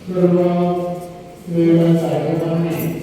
सर्व वेगवेगळ्या कार्यक्रमांनी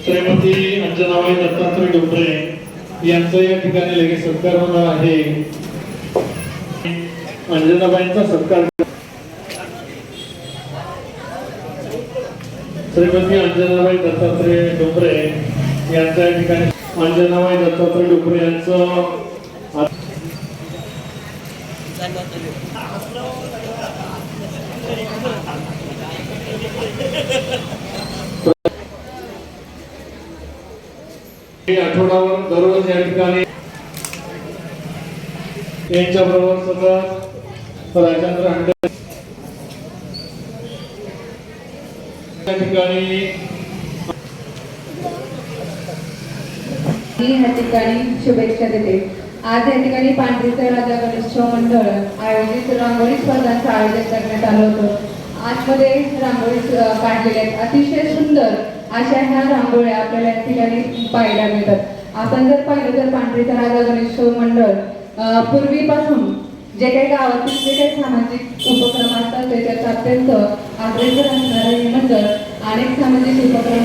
श्रीमती अंजनाबाई दत्तात्रय डोंबरे यांचा या ठिकाणी लगेच सत्कार होणार आहे। अंजनाबाईंचा सत्कार श्रीमती अंजनाबाई दत्तात्रय डोंबरे यांचा या ठिकाणी अंजनाबाई दत्तात्रय डोंबरे यांचं आठवड्यावर दररोज या ठिकाणी यांच्या बरोबर सतत राजेंद्र हंडे या ठिकाणी शुभेच्छा देते। आज या ठिकाणी पांढरीचा राजा गणेशोत्सव मंडळ आयोजित रांगोळी स्पर्धांचं आयोजन करण्यात आलं होतं। आतमध्ये रांगोळी काढलेल्या आहेत, अतिशय सुंदर अशा ह्या रांगोळ्या आपल्याला या ठिकाणी पाहायला मिळतात। आपण जर पाहिलं तर पांढरीचा राजा गणेशोत्सव मंडळ पूर्वीपासून जे काही गावातील जे काही सामाजिक उपक्रम असतात त्याच्यात अत्यंत अग्रेसर असणारं हे मंडळ अनेक सामाजिक उपक्रम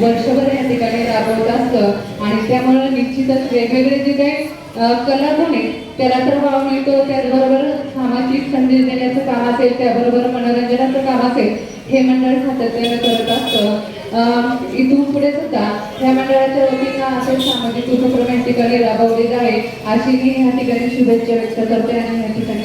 वर्षभर या ठिकाणी राबवत असतं आणि त्यामुळे निश्चितच वेगवेगळे जे काही कलागुण आहेत त्याला तर वाव मिळतो, त्याचबरोबर सामाजिक संदेश देण्याचं काम असेल, त्याबरोबर मनोरंजनाचं काम असेल, हे मंडळ सातत्याने करत असतं। इथून पुढे सुद्धा या मंडळाच्या वतीनं असे सामाजिक उपक्रम या ठिकाणी राबवले जावे अशी मी या ठिकाणी शुभेच्छा व्यक्त करते आणि या ठिकाणी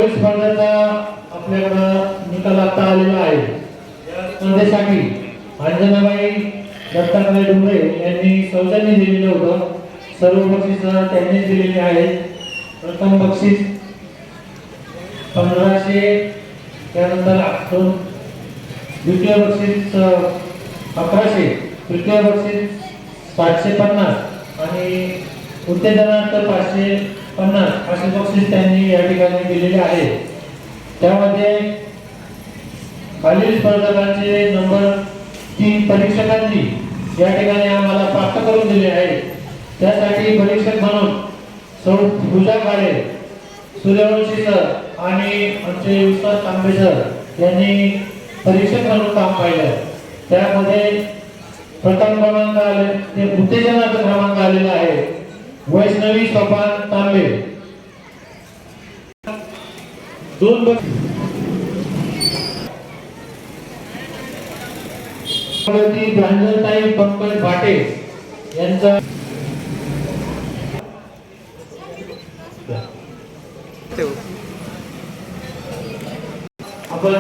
स्पर्धेचा आपल्याकडं निकाल आता आलेला आहे। स्पर्धेसाठी अंजनाबाई दत्तात्रय डोंबरे यांनी सौजन्य दिलेलं होतं। सर्व बक्षीस त्यांनीच दिलेली आहेत। प्रथम बक्षीस 1500, त्यानंतर द्वितीय बक्षीस 1100, तृतीय बक्षीस 750 आणि उत्तेजनार्थ 550 असे बक्षीस त्यांनी या ठिकाणी दिलेले आहे। त्यामध्ये खालील स्पर्धकांचे नंबर 3 परीक्षकांनी या ठिकाणी आम्हाला प्राप्त करून दिले आहेत। त्यासाठी परीक्षक म्हणून सौ पूजा काळे, सूर्यवंशी सर आणि आमचे विश्वास तांबे सर यांनी परीक्षक म्हणून काम पाहिलं। त्यामध्ये प्रथम क्रमांक आले ते उत्तेजनाचा क्रमांक आलेला आहे वैष्णवी सोपान तांबे। 2 प्रांजलताई पंकज भाटे यांचा आपण